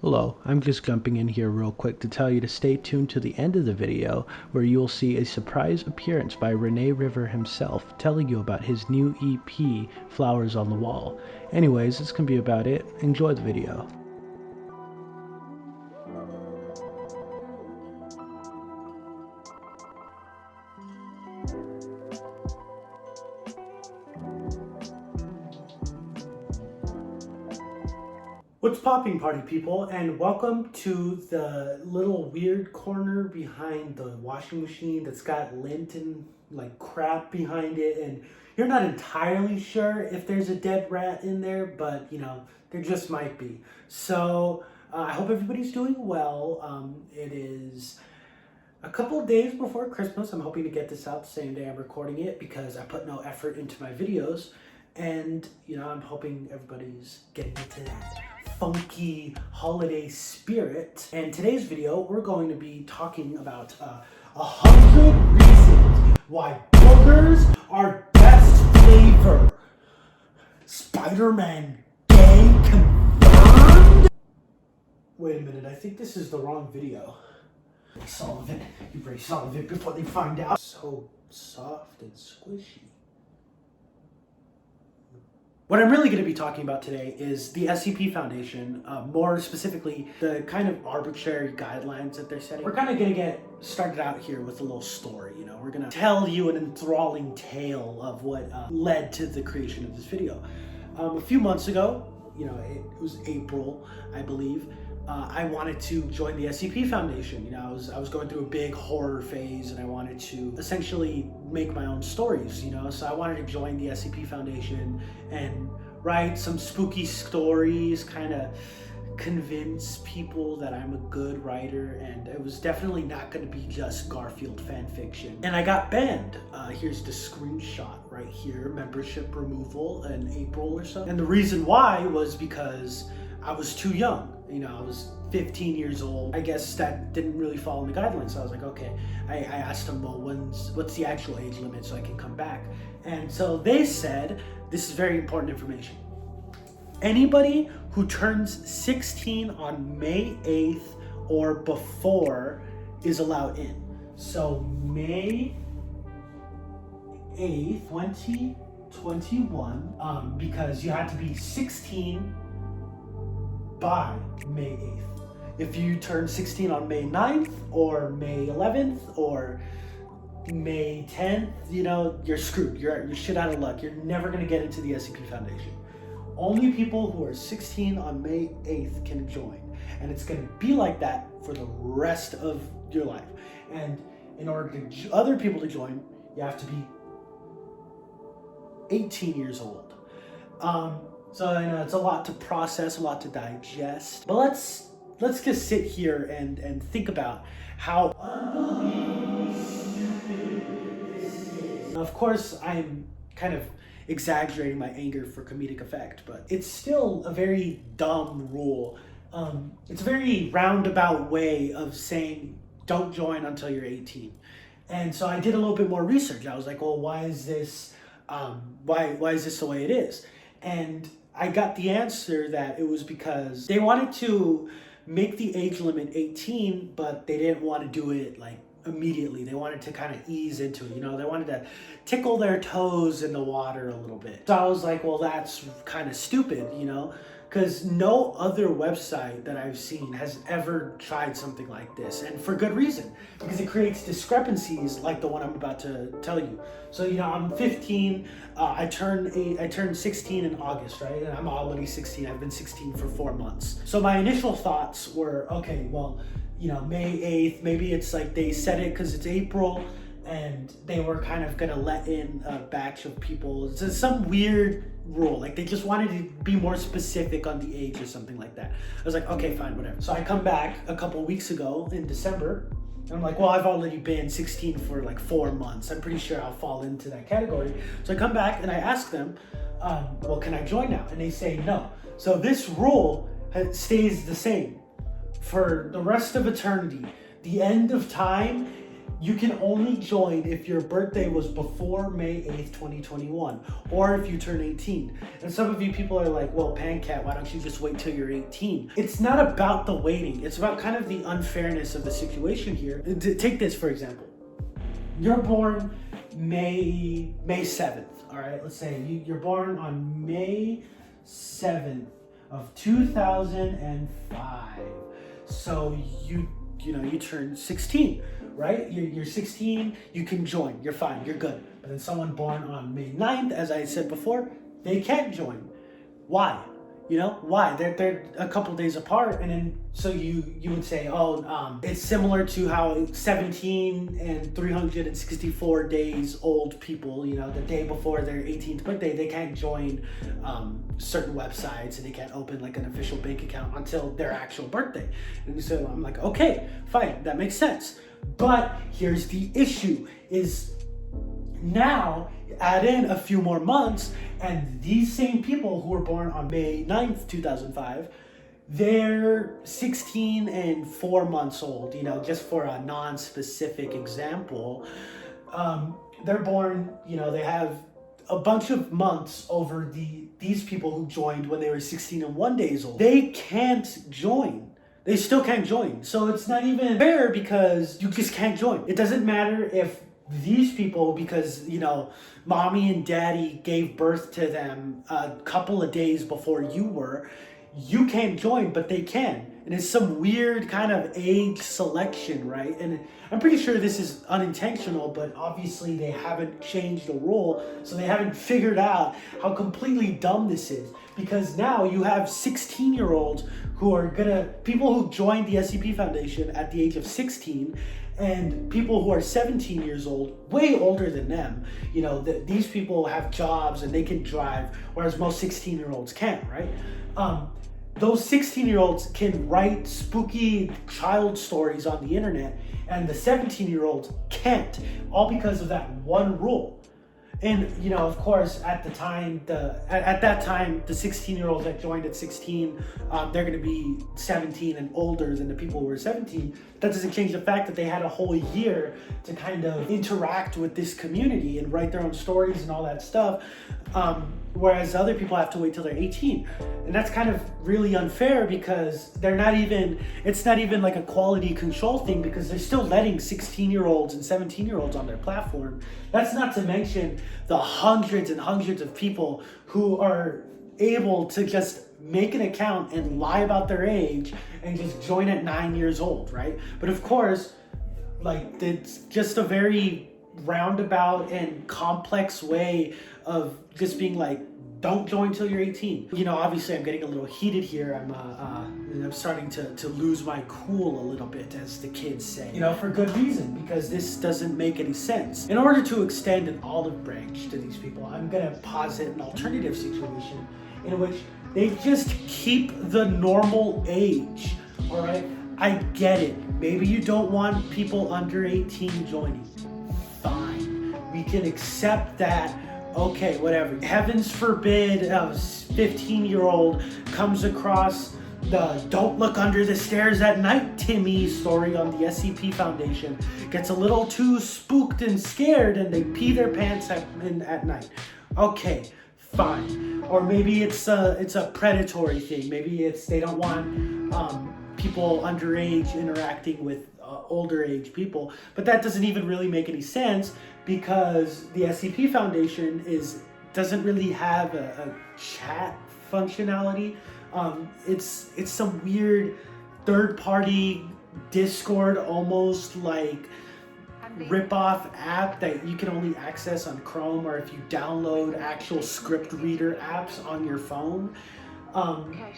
Hello, I'm just jumping in here real quick to tell you to stay tuned to the end of the video where you will see a surprise appearance by Rene River himself telling you about his new EP, Flowers on the Wall. Anyways, this can be about it. Enjoy the video. What's popping, party people, and welcome to the little weird corner behind the washing machine that's got lint and like crap behind it, and you're not entirely sure if there's a dead rat in there, but you know, there just might be. So I hope everybody's doing well. It is a couple of days before Christmas. I'm hoping to get this out the same day I'm recording it because I put no effort into my videos, and you know, I'm hoping everybody's getting into that funky holiday spirit. And today's video, we're going to be talking about 100 reasons why boogers are best flavor. Spider-Man gay confirmed? Wait a minute, I think this is the wrong video. Sullivan, you break Sullivan before they find out. So soft and squishy. What I'm really going to be talking about today is the SCP Foundation, more specifically, the kind of arbitrary guidelines that they're setting. We're kind of going to get started out here with a little story, you know. We're going to tell you an enthralling tale of what led to the creation of this video. A few months ago, you know, it was April, I believe, I wanted to join the SCP Foundation. You know, I was going through a big horror phase, and I wanted to essentially make my own stories, you know. So I wanted to join the SCP Foundation and write some spooky stories, kind of convince people that I'm a good writer, and it was definitely not going to be just Garfield fan fiction. And I got banned. Here's the screenshot right here, membership removal in April or so. And the reason why was because I was too young. You know, I was 15 years old. I guess that didn't really fall in the guidelines. So I was like, okay. I asked them, well, what's the actual age limit so I can come back? And so they said, this is very important information. Anybody who turns 16 on May 8th or before is allowed in. So May 8th, 2021, because you had to be 16 by May 8th. If you turn 16 on May 9th or May 11th or May 10th, you know, you're screwed. You're shit out of luck. You're never going to get into the SCP Foundation. Only people who are 16 on May 8th can join. And it's going to be like that for the rest of your life. And in order to other people to join, you have to be 18 years old. So I know it's a lot to process, a lot to digest. But let's just sit here and think about how unbelievably stupid this is. Now, of course, I'm kind of exaggerating my anger for comedic effect, but it's still a very dumb rule. It's a very roundabout way of saying don't join until you're 18. And so I did a little bit more research. I was like, well, why is this the way it is? And I got the answer that it was because they wanted to make the age limit 18, but they didn't want to do it like immediately. They wanted to kind of ease into it, you know. They wanted to tickle their toes in the water a little bit. So I was like, well, that's kind of stupid, you know, because no other website that I've seen has ever tried something like this, and for good reason, because it creates discrepancies like the one I'm about to tell you. So, you know, I'm 15, I turned 16 in August, right? And I'm already 16, I've been 16 for 4 months. So my initial thoughts were, okay, well, you know, May 8th, maybe it's like they said it because it's April, and they were kind of gonna let in a batch of people. It's some weird rule, like they just wanted to be more specific on the age or something like that. I was like, okay, fine, whatever. So I come back a couple weeks ago in December, and I'm like, well, I've already been 16 for like 4 months. I'm pretty sure I'll fall into that category. So I come back and I ask them, well, can I join now? And they say no. So this rule stays the same for the rest of eternity. The end of time, You can only join if your birthday was before May 8th, 2021, or if you turn 18. And some of you people are like, well, Pancat, why don't you just wait till you're 18? It's not about the waiting. It's about kind of the unfairness of the situation here. Take this, for example. You're born May 7th, all right? Let's say you're born on May 7th of 2005. So you turn 16, right? You're 16, you can join, you're fine, you're good. But then someone born on May 9th, as I said before, they can't join. Why? Why? They're a couple days apart, and then so you would say, it's similar to how 17 and 364 days old people, the day before their 18th birthday, they can't join certain websites, and they can't open like an official bank account until their actual birthday. And so I'm like, okay, fine, that makes sense. But here's the issue: is now add in a few more months, and these same people who were born on May 9th, 2005, they're 16 and 4 months old, just for a non-specific example. They're born, they have a bunch of months over these people who joined when they were 16 and 1 days old. They can't join. They still can't join. So it's not even fair because you just can't join. It doesn't matter if these people, because mommy and daddy gave birth to them a couple of days before you can't join, but they can. And it's some weird kind of age selection, right? And I'm pretty sure this is unintentional, but obviously they haven't changed the rule, so they haven't figured out how completely dumb this is. Because now you have 16-year-olds people who joined the SCP Foundation at the age of 16, and people who are 17 years old, way older than them. These people have jobs and they can drive, whereas most 16-year-olds can't, right? Those 16-year-olds can write spooky child stories on the internet, and the 17-year-olds can't, all because of that one rule. And of course, at that time, the 16-year-olds that joined at 16, they're going to be 17 and older than the people who were 17. That doesn't change the fact that they had a whole year to kind of interact with this community and write their own stories and all that stuff. Whereas other people have to wait till they're 18. And that's kind of really unfair because it's not even like a quality control thing, because they're still letting 16-year-olds and 17-year-olds on their platform. That's not to mention the hundreds and hundreds of people who are able to just make an account and lie about their age and just join at 9 years old, right? But of course, like, it's just a very roundabout and complex way of just being like, don't join till you're 18. Obviously I'm getting a little heated here. I'm starting to lose my cool a little bit, as the kids say. For good reason, because this doesn't make any sense. In order to extend an olive branch to these people, I'm gonna posit an alternative situation in which they just keep the normal age, all right? I get it. Maybe you don't want people under 18 joining. Fine. We can accept that. Okay, whatever. Heavens forbid a 15-year-old comes across the "don't look under the stairs at night, Timmy" story on the SCP Foundation, gets a little too spooked and scared, and they pee their pants at night. Okay, fine. Or maybe it's a predatory thing. Maybe they don't want people underage interacting with older age people. But that doesn't even really make any sense, because the SCP Foundation doesn't really have a chat functionality. It's some weird third-party Discord, almost like rip-off app that you can only access on Chrome, or if you download actual script reader apps on your phone.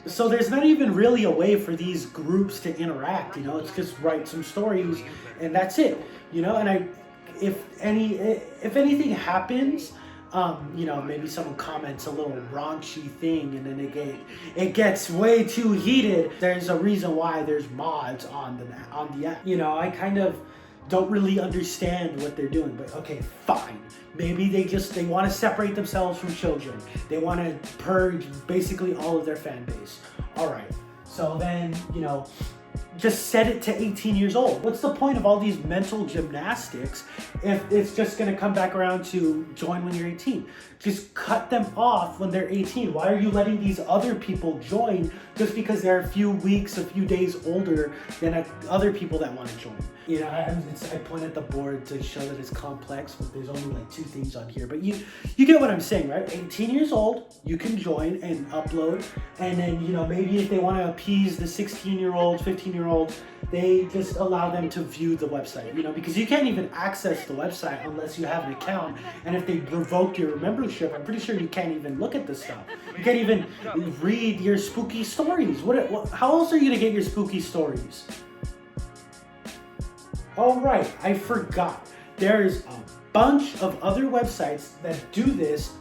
So there's not even really a way for these groups to interact. It's just write some stories and that's it. And if anything happens, maybe someone comments a little raunchy thing and then it gets way too heated. There's a reason why there's mods on the app. I kind of don't really understand what they're doing, but okay, fine. Maybe they want to separate themselves from children. They want to purge basically all of their fan base. All right. So then, just set it to 18 years old. What's the point of all these mental gymnastics if it's just gonna come back around to join when you're 18? Just cut them off when they're 18. Why are you letting these other people join just because they're a few weeks, a few days older than other people that want to join? You know, I point at the board to show that it's complex, but there's only like 2 things on here. But you get what I'm saying, right? 18 years old, you can join and upload. And then, you know, maybe if they want to appease the 16-year-olds, 15-year-olds, they just allow them to view the website, you know, because you can't even access the website unless you have an account. And if they revoke your membership, I'm pretty sure you can't even look at the stuff. You can't even read your spooky stories. How else are you going to get your spooky stories? Oh, right, I forgot. There's a bunch of other websites that do this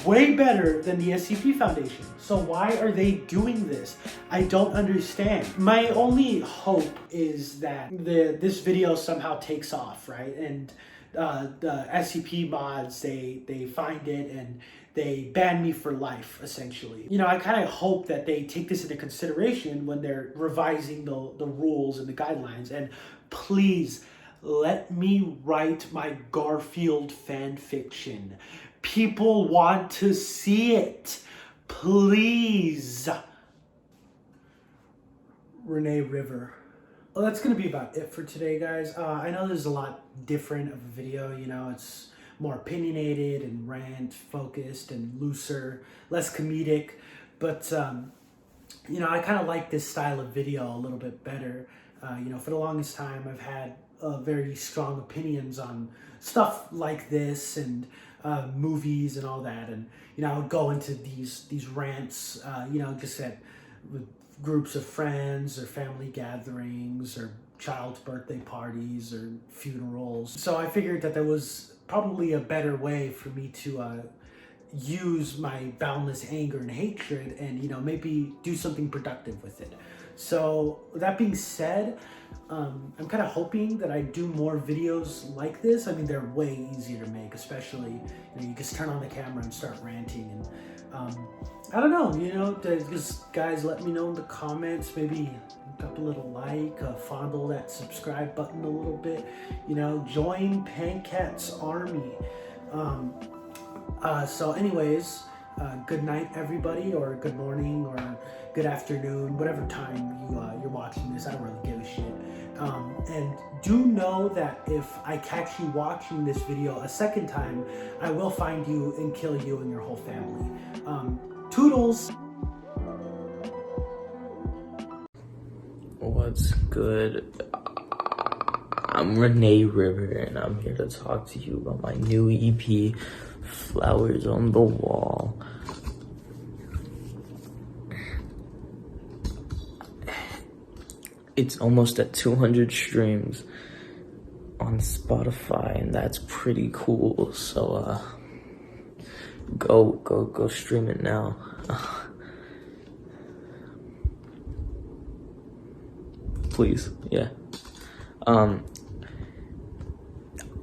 way better than the SCP Foundation. So why are they doing this? I don't understand. My only hope is that this video somehow takes off, right? And the SCP mods, they find it and they ban me for life, essentially. You know, I kind of hope that they take this into consideration when they're revising the rules and the guidelines. And please, let me write my Garfield fan fiction. People want to see it. Please. Rene River. Well, that's going to be about it for today, guys. I know there's a lot different of a video, you know, it's more opinionated and rant focused and looser, less comedic, but you know, I kind of like this style of video a little bit better. You know, for the longest time I've had very strong opinions on stuff like this and movies and all that, and you know, I would go into these rants, you know, just with groups of friends or family gatherings or child's birthday parties or funerals. So I figured that there was probably a better way for me to use my boundless anger and hatred and, you know, maybe do something productive with it. So that being said, I'm kind of hoping that I do more videos like this. I mean, they're way easier to make, especially, you know, you just turn on the camera and start ranting. And I don't know, you know, just guys, let me know in the comments. Maybe drop a little like, fondle that subscribe button a little bit, you know, join Pancat's army. So anyways, good night everybody, or good morning, or good afternoon, whatever time you're watching this. I don't really give a shit. And do know that if I catch you watching this video a second time, I will find you and kill you and your whole family. Toodles! What's good? I'm Rene River, and I'm here to talk to you about my new EP, Flowers on the Wall. It's almost at 200 streams on Spotify, and that's pretty cool. So go stream it now. Please, yeah.